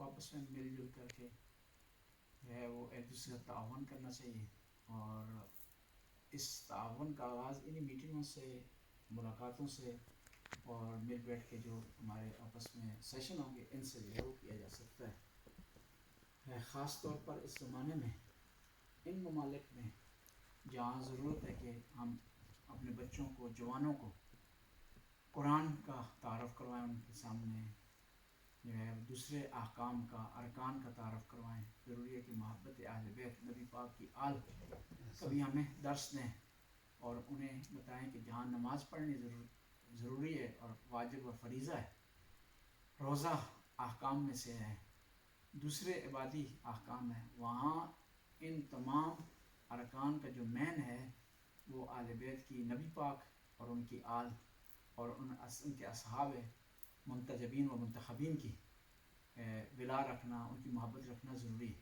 آپس میں مل جل کر کے جو ہے وہ ایک دوسرے کا تعاون کرنا چاہیے، اور اس تعاون کا آغاز انہی میٹنگوں سے، ملاقاتوں سے، اور مل بیٹھ کے جو ہمارے آپس میں سیشن ہوں گے ان سے جو ہے وہ کیا جا سکتا ہے۔ خاص طور پر اس زمانے میں ان ممالک میں جہاں ضرورت ہے کہ ہم اپنے بچوں کو، جوانوں کو قرآن کا تعارف کروائیں، ان کے سامنے جو ہے دوسرے احکام کا، ارکان کا تعارف کروائیں۔ ضروری ہے کہ محبت اہل بیت، نبی پاک کی آل کبھی ہمیں درس دیں، اور انہیں بتائیں کہ جہاں نماز پڑھنی ضروری ہے اور واجب اور فریضہ ہے، روزہ احکام میں سے ہے، دوسرے عبادی احکام ہیں، وہاں ان تمام ارکان کا جو مین ہے وہ اہل بیت کی، نبی پاک اور ان کی آل اور ان کے اصحاب منتجبین و منتخبین کی ولا رکھنا، ان کی محبت رکھنا ضروری ہے۔